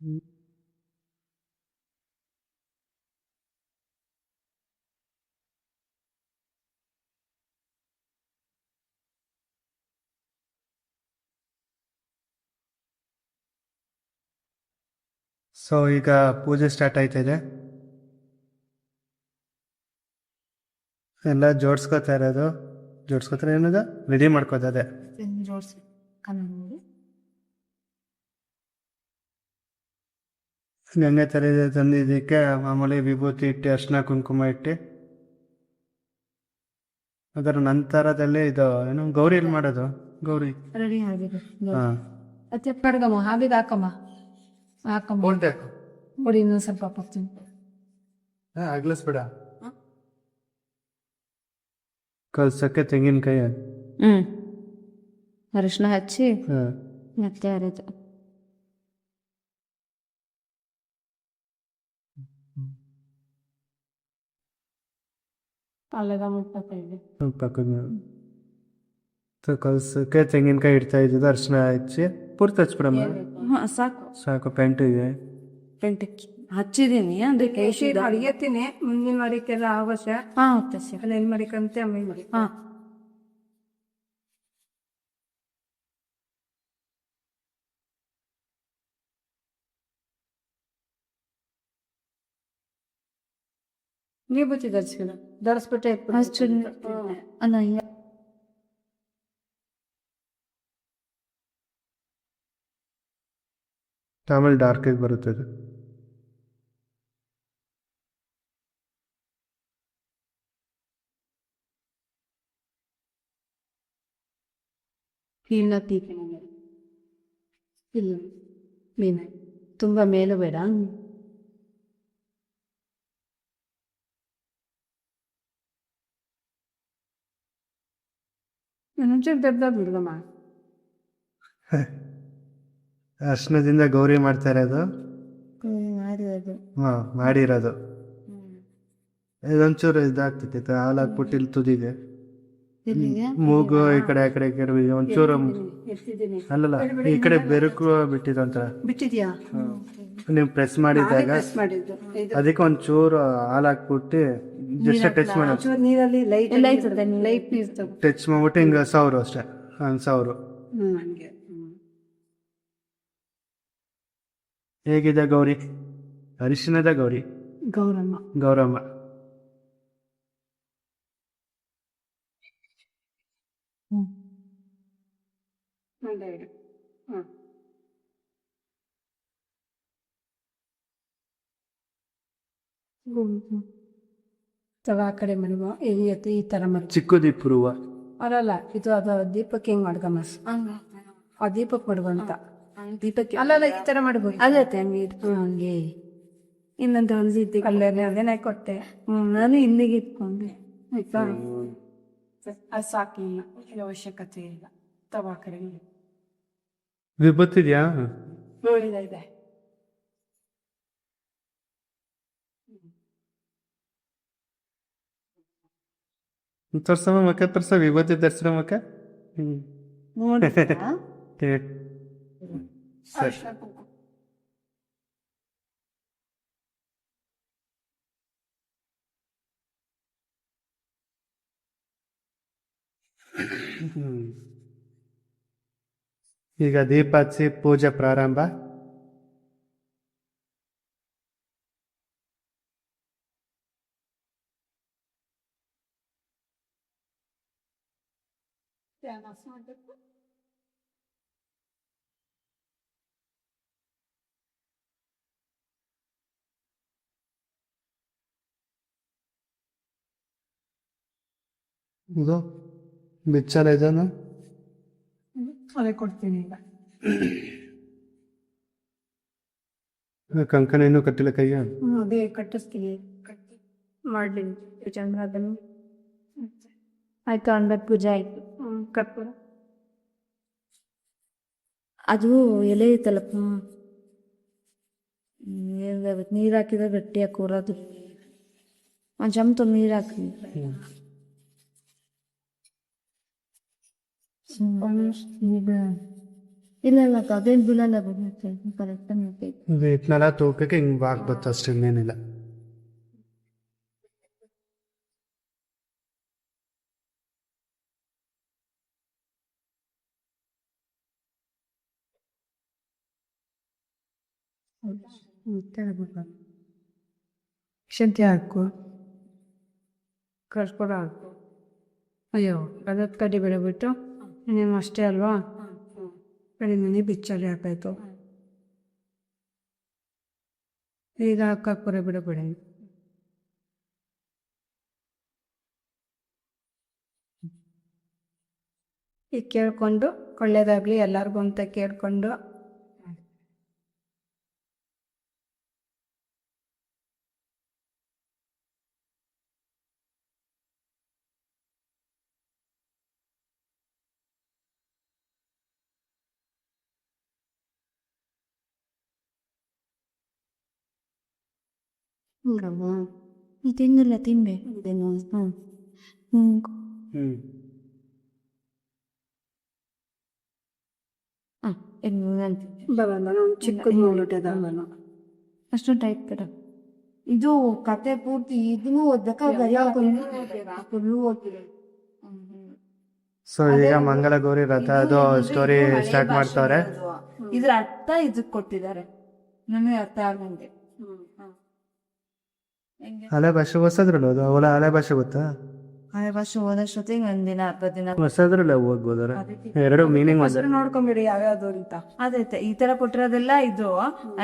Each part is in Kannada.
ಹ್ಮ್. ಸೊ ಈಗ ಪೂಜೆ ಸ್ಟಾರ್ಟ್ ಆಯ್ತಿದೆ. ಎಲ್ಲ ಜೋಡ್ಸ್ಕೊತಾ ಇರೋದು. ಜೋಡ್ಸ್ಕೊತಾರೆ ಏನದ ರೆಡಿ ಮಾಡ್ಕೋತದೆ. ಜೋಡಿಸಿ ಕನ್ನಡಿ ಗಂಗೆ ತರ ತಂದಿದ್ದಕ್ಕೆ ಮಾಮೂಲಿ ವಿಭೂತಿ ಇಟ್ಟು ಅರ್ಶಿನ ಕುಂಕುಮ ಇಟ್ಟು ಅದರ ನಂತರದಲ್ಲಿ ಇದು ಏನು ಗೌರಿ ಮಾಡೋದು. ಗೌರಿ ರೆಡಿ ಆಗಿದೆ. ಹಾ ಅತ್ತೆ ಕಡ್ಗಮ್ಮ ಹಾಬಿಗೆ ಹಾಕಮ್ಮ ನೋಡಿ ಇನ್ನೊಂದು ಸ್ವಲ್ಪ ಬರ್ತೀನಿ. ಆಗ್ಲಿಸ್ಬೇಡ. ಕಲ್ಸಕ್ಕೆ ತೆಂಗಿನಕಾಯಿ. ಅರಿಶಿನ ಹಚ್ಚಿ ಹಾ ಮತ್ತೆ ಅರೆದು ಅಲ್ಲದ ಮುಟ್ಟೈದೆ ಪಕ್ಕದ ಮೇಲೆ ಕಲ್ಸಕ್ಕೆ ತೆಂಗಿನಕಾಯಿ ಇಡ್ತಾ ಇದ್ದು ಅರ್ಶಿನ ಹಚ್ಚಿ ಪೂರ್ತಿ ಹಚ್ಬಿಡಮ್ಮ. ಸಾಕು ಸಾಕು ಪೆಂಟು ಇದೆ. ಪೆಂಟಕ್ಕೆ ಹಚ್ಚಿದೀನಿ ಅದಕ್ಕೆ ಅಡಿಗೆತೀನಿ ಮುಂದಿನ ಮರಿಕೆಲ್ಲ ಅವಶ್ಯ ನೆಲ್ ಮರಿಕಂತೆ ಆಮೇಲೆ ಮರಿ ನೀವು ಬುತ್ತಿ ಧರಿಸ್ಬಿಡ ಧರಿಸ್ಬಿಟ್ಟೆ ಅಲ್ಲ ಆಮೇಲೆ ಡಾರ್ಕ್ ಆಗಿ ಬರುತ್ತದೆ. ಇಲ್ಲ ತೀಪಿ ಇಲ್ಲ ಮೀನು ತುಂಬ ಮೇಲೂ ಬೇಡ. ಮುಂಚೆ ದೊಡ್ಡ ಬಿಡ್ಗಮ್ಮ ಅರ್ಶಿನದಿಂದ ಗೌರಿ ಮಾಡ್ತಾ ಇರೋದು. ಮಾಡಿರೋದು ಹಾ ಮಾಡಿರೋದು. ಇದೊಂಚೂರು ಇದಾಗ್ತೈತೆ ಹಾಲು ಹಾಕ್ಬಿಟ್ಟು ಇಲ್ಲಿ ತುದಿಗೆ ಮೂಗು ಈ ಕಡೆ ಆ ಕಡೆ ಒಂಚೂರು ಅಲ್ಲಲ್ಲ ಈ ಕಡೆ ಬೆರುಕು ಬಿಟ್ಟಿದ್ದು ಒಂಥರ ಬಿಟ್ಟಿದ್ಯಾ ನೀವು ಪ್ರೆಸ್ ಮಾಡಿದಾಗ ಮಾಡಿದ್ದು ಅದಕ್ಕೆ ಒಂಚೂರು ಹಾಲು ಹಾಕ್ಬಿಟ್ಟು ಜಸ್ಟ್ ಟಚ್ ಮಾಡಿ ಚೂರು ನೀರಲ್ಲಿ ಲೈಟ್ ಲೈಟ್ ನೀರು ತಗೋ ಟಚ್ ಮಾಡ್ಬಿಟ್ಟು ಹಿಂಗೆ ಸಾವಿರ ಅಷ್ಟೇ. ಹಂಗೆ ಸಾವಿರ. ಹಂಗೆ ಹೇಗಿದೆ ಗೌರಿ? ಅರಿಶಿನದ ಗೌರಿ ಗೌರಮ್ಮ ಗೌರಮ್ಮ. ಒಂದೆರಡು ತಗ ಆ ಕಡೆ ಮಡುವ ಈ ತರ ಮಡುವ ಚಿಕ್ಕದೀಪುರ ಹೂವ ಅಲ್ಲಲ್ಲ ಇದು ಅದು ದೀಪಕ್ಕೆ ಹಿಂಗ್ ಮಡ್ಗಮ್ಮ ಆ ದೀಪಕ್ಕೆ ಮಡುವ ಅಂತ ದೀಪಕ್ಕೆ ಅಲ್ಲಲ್ಲ ಈ ತರ ಮಾಡ್ಬೋದು ಅದೇ ಹಂಗೆ ಹಂಗೆ ಇನ್ನೊಂದು ಹೊಲಿದಿದ್ದೆ ಅಲ್ಲೇ ಅದೇನೆ ಕೊಟ್ಟೆ ನಾನು ಇಲ್ಲಿಗೆ ಇಟ್ಕೊಂಡೆ ಆಯ್ತಾ ಅದು ಸಾಕಿಲ್ಲ ಅವಶ್ಯಕತೆ ಇಲ್ಲ ತವ ಆ ಕಡೆ ವಿಭತ್ತಿದ್ಯಾ? ಇದೆ ತೋರ್ಸಮ್ಮ ಮಕ್ಕ ತೋರ್ಸ ವಿಭೂತಿ ತರ್ಸ್ರ ಮಕ್ಕ. ಸರಿ ಈಗ ದೀಪ ಹಚ್ಚಿ ಪೂಜೆ ಪ್ರಾರಂಭ. ಇದು ಬಿಚ್ಚಲ ಇದನ್ನು ಅದೇ ಕೊಡ್ತೀನಿ ಈಗ ಕಂಕಣ ಇನ್ನೂ ಕಟ್ಟಿಲ್ಲ ಕೈಯ. ಅದೇ ಕಟ್ಟಿಸ್ತೀನಿ ಮಾಡಲಿ ಚಂದ್ರ ಅದನ್ನು ಆಯ್ತು ಅಂದಕ್ಕೆ ಪೂಜೆ ಆಯ್ತು. ಕರ್ಪೂರ ಅದು ಎಲೆ ಐತಲ್ಲಪ್ಪ ನೀರು ಹಾಕಿದ್ರೆ ಗಟ್ಟಿಯಾಗಿ ಕೂರೋದು. ಒಂದು ಚಮಚ ನೀರು ಹಾಕಿ ಇಲ್ಲ ಇಲ್ಲ ಅದೇನು ಬೀಳಲ್ಲ ಬರುತ್ತೆ ಕರೆಕ್ಟಾಗಿ ನೋಡ್ಬೇಕು. ಇದನ್ನೆಲ್ಲ ತೂಕಕ್ಕೆ ಹಿಂಗೆ ಹಾಕ್ಬತ್ತು ಅಷ್ಟೇ, ಇನ್ನೇನಿಲ್ಲ. ಶುಂಠಿ ಹಾಕು, ಕರ್ಪೂರ ಹಾಕು. ಅಯ್ಯೋ ಅದಕ್ಕೆ ಕಡಿಬೇಳೆ ಬಿಟ್ಟು ನೀನು ಅಷ್ಟೇ ಅಲ್ವಾ, ಕಡಿಮೆ ಬಿಚ್ಚಲ್ಲಿ ಹಾಕಾಯ್ತು. ಈಗ ಕರ್ಪೂರ ಬಿಡಬೇಡ. ಈಗ ಕೇಳ್ಕೊಂಡು ಒಳ್ಳೇದಾಗಲಿ ಎಲ್ಲರಿಗೂ ಅಂತ ಕೇಳ್ಕೊಂಡು ಈ ತಿಂದಿಲ್ಲ ತಿನ್ಬೇಕು ಇದೇನು. ಬರಲ್ಲ, ನಾನು ಚಿಕ್ಕದು ನೋಡಿದೆ ನಾನು ಅಷ್ಟು ಟೈಪ್ ಕಡ ಇದು ಕತೆ ಪೂರ್ತಿ ಇದನ್ನು ಫುಲ್ಲು ಓದ್ತಿದೆ. ಸೊ ಈಗ ಮಂಗಲ ಗೌರಿ ರಥ ಅದು ಸ್ಟೋರಿ ಸ್ಟಾರ್ಟ್ ಮಾಡ್ತವ್ರೆ. ಇದ್ರ ಅರ್ಥ ಇದಕ್ ಕೊಟ್ಟಿದ್ದಾರೆ, ನನಗೆ ಅರ್ಥ ಆಗಂಗೆ. ಹಳೆ ಭಾಷೆ ಹೊಸದ್ರಲ್ಲ, ಅದು ಅವಳ ಹಳೆ ಭಾಷೆ ಗೊತ್ತಾ? ಹಳೆ ಭಾಷೆ ಓದೋಷ್ಟೊತ್ತಿಗೆ ಒಂದಿನ 20 ದಿನ ಹೊಸದ್ರಲ್ಲ ಓದ್ಬೋದಾರೆ, ಎರಡು ಮೀನಿಂಗ್ ಒಂದೇ. ನೋಡ್ಕೊಂಬಿಡಿ ಯಾವ್ಯಾವ್ದು ಅಂತ. ಅದೈತೆ ಈ ತರ ಕೊಟ್ಟಿರೋದೆಲ್ಲ ಇದು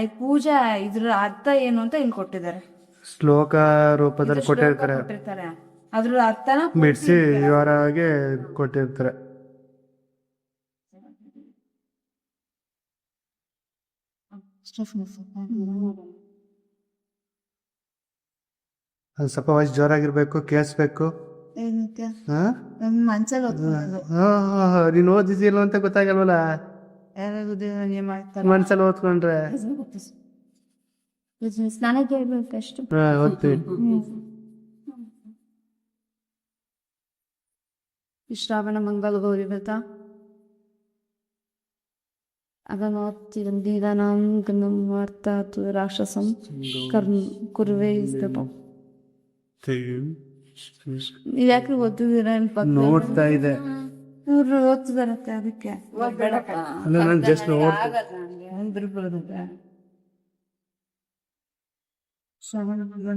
ಈ ಪೂಜಾ ಇದ್ರ ಅರ್ಥ ಏನು ಅಂತ ಇಲ್ಲಿ ಕೊಟ್ಟಿದ್ದಾರೆ, ಶ್ಲೋಕ ರೂಪದಲ್ಲಿ ಕೊಟ್ಟಿರ್ತಾರೆ. ಅದ್ರ ಅರ್ಥನ ಬಿಡಿಸಿ ವಿವರವಾಗಿ ಕೊಟ್ಟಿರ್ತಾರೆ. ಅದು ಸ್ವಲ್ಪ ವಾಯ್ಸ್ ಜೋರಾಗಿರ್ಬೇಕು, ಕೇಳಿಸ್ಬೇಕು. ಮನ್ಸಲ್ಲಿ ನೀನ್ ಓದಿದಿಲ್ಲ ಅಂತ ಗೊತ್ತಾಗಲ್ವಲ್ಲ, ಮನ್ಸಲ್ಲಿ ಓದ್ಕೊಂಡ್ರೆ ಸ್ನಾನ ಕೇಳ್ಬೇಕಷ್ಟು. ಓದ್ತೀವಿ. ಶ್ರಾವಣ ಮಂಗಲ ಗೌರಿ ವ್ರತ ಅಗನಾತಿರಂದಿದಾನಾಂ ಗಣಂ ವಾರ್ತಾತು ರಾಕ್ಷಸಂ ಕರ್ಮ ಕುರುವೆ ಇಸ್ತಪ. ಯಾಕೆ ಓದಿದ್ದೀರ? ನೋಡ್ತಾ ಇದೆ, ಇವ್ರು ಓದ್ತಿದಾರತ್ತೆ ಅದಕ್ಕೆ ನಾನು ಜಸ್ಟ್ ಶ್ರಾವಣ ಮಂಗಲ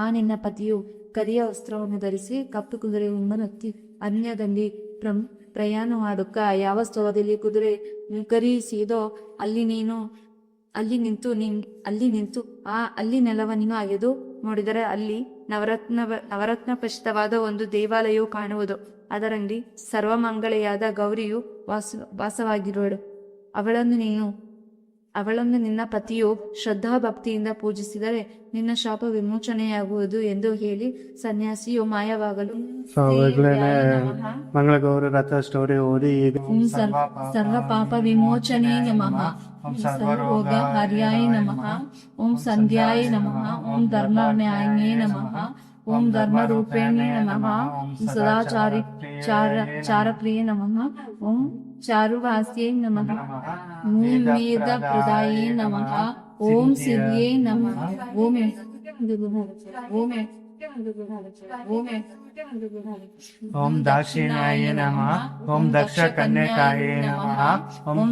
ಆ ನಿನ್ನ ಪತಿಯು ಕರಿಯ ವಸ್ತ್ರವನ್ನು ಧರಿಸಿ ಕಪ್ಪು ಕುದುರೆಯನ್ನು ಹತ್ತಿ ಅನ್ಯದಲ್ಲಿ ಪ್ರಯಾಣ ಮಾಡುತ್ತ ಯಾವ ಸ್ಥಳದಲ್ಲಿ ಕುದುರೆ ಕರೆಯಿಸಿದೋ ಅಲ್ಲಿ ನಿಂತು ಅಲ್ಲಿ ನೆಲವನ್ನು ಅಗೆದು ನೋಡಿದರೆ ಅಲ್ಲಿ ನವರತ್ನ ಖಚಿತವಾದ ಒಂದು ದೇವಾಲಯವು ಕಾಣುವುದು. ಅದರಲ್ಲಿ ಸರ್ವಮಂಗಳೆಯಾದ ಗೌರಿಯು ವಾಸವಾಗಿರುವಳು. ಅವಳನ್ನು ನಿನ್ನ ಪತಿಯು ಶ್ರದ್ಧಾ ಭಕ್ತಿಯಿಂದ ಪೂಜಿಸಿದರೆ ನಿನ್ನ ಶಾಪ ವಿಮೋಚನೆಯಾಗುವುದು ಎಂದು ಹೇಳಿ ಸನ್ಯಾಸಿಯು ಮಾಯವಾಗಲು ಮಂಗಳ ಗೌರಿ ರಥ ಸ್ಟೋರಿ ಓದಿ ಸರ್ವ ಪಾಪ ವಿಮೋಚನೆ ನಮಃ, ಓಂ ಸರ್ವರೋಗ ಹರ್ಯಾಯ ನಮಃ, ಓಂ ಸಂಧ್ಯಾಯ ನಮಃ, ಓಂ ಧರ್ಮನ್ಯಾಯನೇ ನಮಃ, ಓಂ ಧರ್ಮರೂಪೇಣೇ ನಮಃ, ಓಂ ಚಾರಪ್ರಿಯೇ ನಮಃ, ಓಂ ಚಾರುವಾಸ್ಯೈ ನಮಃ, ಓಂ ವೇದ ಪ್ರದಾಯೇ ನಮಃ, ಓಂ ಸಿದ್ಧೇ ನಮಃ, ಓಂ ದಾಕ್ಷಿಣಾಯ ನಮಃ, ಓಂ ದಕ್ಷ ಕನ್ಯಕಾಯೇ ನಮಃ, ಓಂ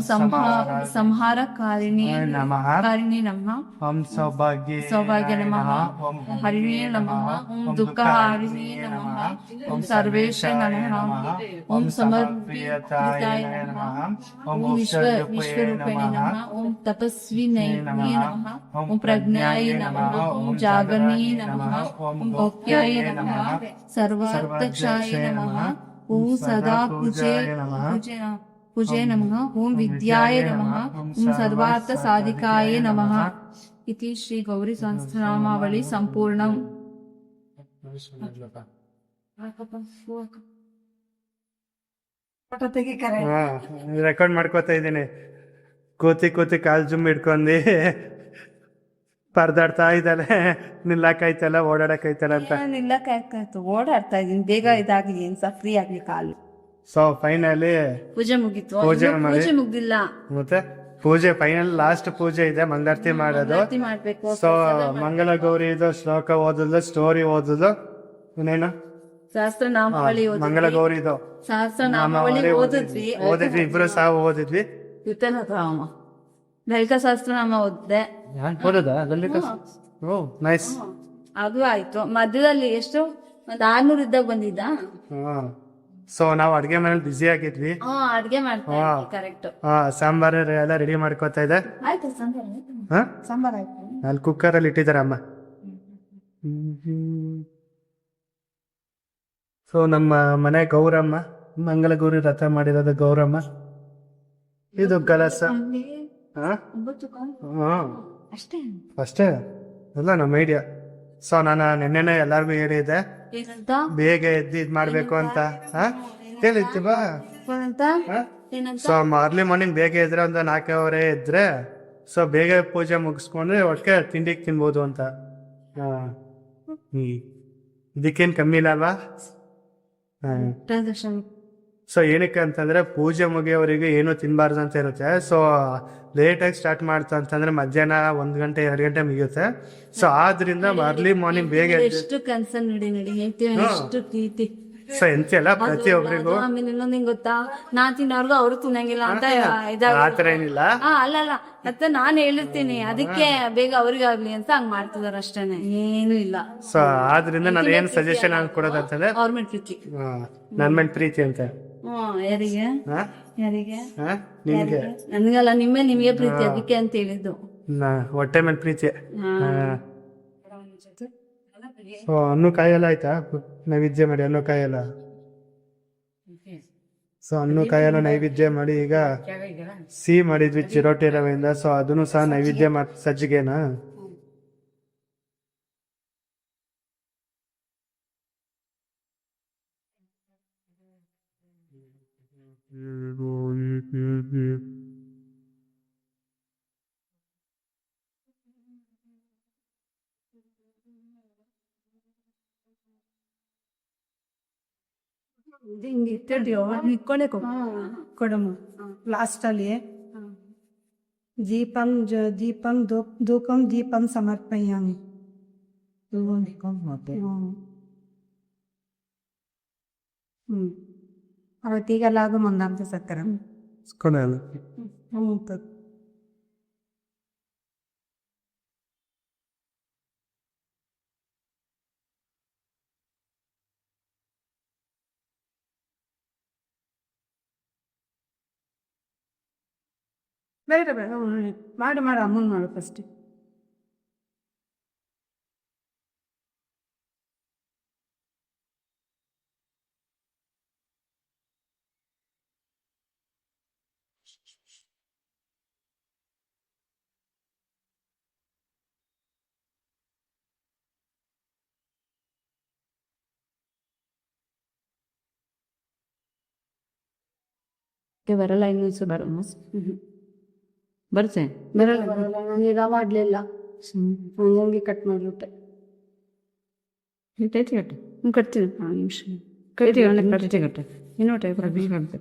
ಸಂಹಾರಕಾರಿಣಿ ನಮಃ, ಓಂ ಸೌಭಾಗ್ಯ ನಮಃ, ಓಂ ಹರಿಣೇ ನಮಃ, ಓಂ ದುಃಖಹಾರಿಣೇ ನಮಃ, ಓಂ ಸರ್ವೇಶ ನಮಃ, ಓಂ ಸಮರ್ಪಿತಾಯ ನಮಃ, ಓಂ ವಿಶ್ವರೂಪಿಣೇ ನಮಃ, ಓಂ ತಪಸ್ವಿನೇ ನಮಃ, ಓಂ ಪ್ರಜ್ಞಾಯ ನಮಃ, ಓಂ ಜಾಗರಣೇ ನಮಃ, ಓಂ ಭಕ್ತ್ಯಾಯ ನಮಃ, ಸರ್ವಾರ್ಥಕ್ಷಾಯ ನಮಃ, ಓಂ ಸದಾ ಪೂಜೆ ನಮಃ, ಓಂ ವಿದ್ಯಾಯ ನಮಃ, ಓಂ ಸರ್ವಾರ್ಥ ಸಾಧಿಕಾಯ ನಮಃ. ಇತಿ ಶ್ರೀ ಗೌರಿ ಸಹಸ್ರನಾಮಾವಳಿ ಸಂಪೂರ್ಣಂ. ಫೋಟೋ ತೆಗಿಕರೆ ಹಾ ರೆಕಾರ್ಡ್ ಮಾಡ್ಕೋತಾ ಇದ್ದೀನಿ. ಕೂತಿ ಕಾಲ್ ಜುಮ್ ಇಟ್ಕೊಂಡಿ ಪರದಾಡ್ತಾ ಇದ್ದಾಳೆ, ನಿಲ್ಲಕ್ಕಾಯ್ತಲ್ಲ ಓಡಾಡಕ್ಕಾಯ್ತಲ್ಲ ಅಂತ. ನಿಲ್ಲಕ್ಕಾಯ್ತು, ಓಡಾಡ್ತಾ ಇದೀನಿ, ಬೇಗ ಇದಾಗಿದ್ದೀನಿ ಸ, ಫ್ರೀ ಆಗ್ಲಿ ಕಾಲು. ಸೊ ಫೈನಲಿ ಪೂಜೆ ಮುಗೀತು, ಪೂಜೆ ಇನ್ನೂ ಮಾಡಿ- ಪೂಜೆ ಮುಗ್ದಿಲ್ಲ. ಮತ್ತೆ ಪೂಜೆ ಫೈನಲ್ ಲಾಸ್ಟ್ ಪೂಜೆ ಇದೆ, ಮಂಗಳಾರತಿ ಮಾಡೋದು. ಆರತಿ ಮಾಡ್ಬೇಕು. ಸೊ ಮಂಗಲ ಗೌರಿ ಇದು ಶ್ಲೋಕ ಓದುದು, ಸ್ಟೋರಿ ಓದುದು, ಇನ್ನೇನು ಸಹಸ್ರನಾಮಾವಳಿ ಮಂಗಲ ಗೌರಿದು ಸಹಸ್ರನಾಮಾವಳಿ ಓದಿದ್ವಿ. ಇಬ್ರು ಸಹ ಓದಿದ್ವಿ. ಯುತನರಾಮ ಲಲಿತಾ ಸಹಸ್ರನಾಮ ಓದಿದೆ. ಓದೋದಾ ಓ ನೈಸ್. ಅದು ಆಯ್ತು. ಮಧ್ಯದಲ್ಲಿ ಎಷ್ಟು ಒಂದ್ 600 ಇದ್ದಾಗ ಬಂದಿದ್ದ. ಸೊ ನಾವು ಅಡ್ಗೆ ಮನೇಲಿ ಬ್ಯುಸಿ ಆಗಿದ್ವಿ. ಅಡ್ಗೆ ಮಾಡ್ತಾ ಕರೆಕ್ಟ್. ಸಾಂಬಾರ್ ಎಲ್ಲ ರೆಡಿ ಮಾಡ್ಕೋತಾ ಇದೆ. ಆಯ್ತು ಸಾಂಬಾರ್ ಆಯ್ತು. ಅಲ್ಲಿ ಕುಕ್ಕರ್ ಅಲ್ಲಿ ಇಟ್ಟಿದ್ದಾರೆ ಅಮ್ಮ. ಸೊ ನಮ್ಮ ಮನೆ ಗೌರಮ್ಮ, ಮಂಗಲ ಗೌರಿ ರಥ ಮಾಡಿರೋದು ಗೌರಮ್ಮ. ಇದು ಕಲಸ. ಅಷ್ಟೇ ಅಷ್ಟೇ ಎಲ್ಲ ನಮ್ಮ ಐಡಿಯಾ. ಸೊ ನಾನು ನೆನ್ನೆನೆ ಎಲ್ಲಾರ್ಗು ಹೇಳಿದ್ದೆ ಏನಂತ ಬೇಗ ಎದ್ದು ಇದ್ ಮಾಡ್ಬೇಕು ಅಂತ. ಹೇಳಿತ್ತು ಬಾ. ಏನಂತ ಸೊ ಅರ್ಲಿ ಮಾರ್ನಿಂಗ್ ಬೇಗ ಎದ್ರೆ ಒಂದು 4 ಎದ್ರೆ ಸೊ ಬೇಗ ಪೂಜೆ ಮುಗಿಸ್ಕೊಂಡ್ರೆ ಒಟ್ಟಿಗೆ ತಿಂಡಿಗೆ ತಿನ್ಬೋದು ಅಂತ. ಇದಕ್ಕೇನ್ ಕಮ್ಮಿ ಇಲ್ಲ ಅಲ್ವಾ? ಟ್ರಾನ್ಸಾಕ್ಷನ್. ಸೊ ಏನಕ್ಕೆ ಅಂತಂದ್ರೆ ಪೂಜೆ ಮುಗಿಯೋವರೆಗೆ ಏನು ತಿನ್ಬಾರ್ದು ಅಂತ ಇರುತ್ತೆ. ಸೊ ಲೇಟಾಗಿ ಸ್ಟಾರ್ಟ್ ಮಾಡ್ತಾ ಅಂತಂದ್ರೆ ಮಧ್ಯಾಹ್ನ 1 ಗಂಟೆ 2 ಗಂಟೆ ಮುಗಿಯುತ್ತೆ. ಸೊ ಆದ್ರಿಂದ ಅರ್ಲಿ ಮಾರ್ನಿಂಗ್ ಬೇಗ ಎಷ್ಟು ಕನ್ಸರ್ನ್ ನಡಿ ಹೇಳ್ತೀವಿ, ಎಷ್ಟು ಪ್ರೀತಿ. ಸೊ ಎಂತೆಲ್ಲ ಪ್ರತಿಯೊಬ್ಬರಿಗೂ ಆಮೇಲೆ ಇನ್ನೊಂದ್ ಹೆಂಗ್ ಗೊತ್ತಾ, ನಾನ್ ತಿನ್ನೋರ್ಗು ಅವ್ರು ತಿನ್ನಂಗಿಲ್ಲ ಅಂತ ಆತರ ಏನಿಲ್ಲ. ಅಲ್ಲ ಮತ್ತೆ ನಾನ್ ಹೇಳಿರ್ತೀನಿ, ಅದಕ್ಕೆ ಬೇಗ ಅವ್ರಿಗಾಗ್ಲಿ ಅಂತ ಹಂಗ್ ಮಾಡ್ತಿದಾರ ಅಷ್ಟೇನೆ, ಏನು ಇಲ್ಲ. ಸೊ ಆದ್ರಿಂದ ನಾನು ಏನ್ ಸಜೆಷನ್ ಕೊಡೋದಂತಂದ್ರೆ ಅವ್ರ ಮೇಲೆ ಪ್ರೀತಿ, ನನ್ ಮೇಲೆ ಪ್ರೀತಿ ಅಂತ. ಯಾರಿಗೆ ಯಾರಿಗೆ ನಿಮ್ಗೆ ನನ್ಗಲ್ಲ, ನಿಮ್ಗೆ ಪ್ರೀತಿ, ಅದಕ್ಕೆ ಅಂತ ಹೇಳಿದ್ದು. ಹೊಟ್ಟೆ ಮೇಲೆ ಪ್ರೀತಿ. ಸೊ ಹಣ್ಣು ಕಾಯೆಲ್ಲ ಆಯ್ತಾ? ನೈವೇದ್ಯ ಮಾಡಿ ಹಣ್ಣು ಕಾಯೆಲ್ಲ. ಸೊ ಹಣ್ಣು ಕಾಯೆಲ್ಲ ನೈವೇದ್ಯ ಮಾಡಿ ಈಗ ಸಿಹಿ ಮಾಡಿದ್ವಿ ಚಿರೋಟಿ ರವೆಯಿಂದ. ಸೊ ಅದನ್ನು ಸಹ ನೈವೇದ್ಯ ಮಾಡಿ ಸಜ್ಜಿಗೆನಾ. ನಿಕ್ಕೊಂಡೆ ಕೊಡಮ್ಮ. ಲಾಸ್ಟ್ ಅಲ್ಲಿ ದೀಪಂ ಧೂಪಂ ದೀಪಂ ಸಮರ್ಪಯಾಮಿ. ಅವತ್ತೀಗೆಲ್ಲಾಗ ಮುಂದಂತ ಸಕ್ಕರ ಬೇಡ ಮಾಡು ಅಮ್ಮನ್ ಮಾಡು ಫಸ್ಟ್. ಬರಲ್ಲ ಇನ್ನೊಂದ್ಸು ಬರುತ್ತೆ ಬರಲ್ಲ. ಈಗ ಮಾಡ್ಲಿಲ್ಲ, ಹಂಗಾಗಿ ಕಟ್ ಮಾಡ್ಬಿಟ್ಟೆ. ಕಟ್ತೀನಿ ನಿಮಿಷ ಕಟ್ಟಿ ಇನ್ನೂ ಟೈಪ್ ಕಟ್ತೆ.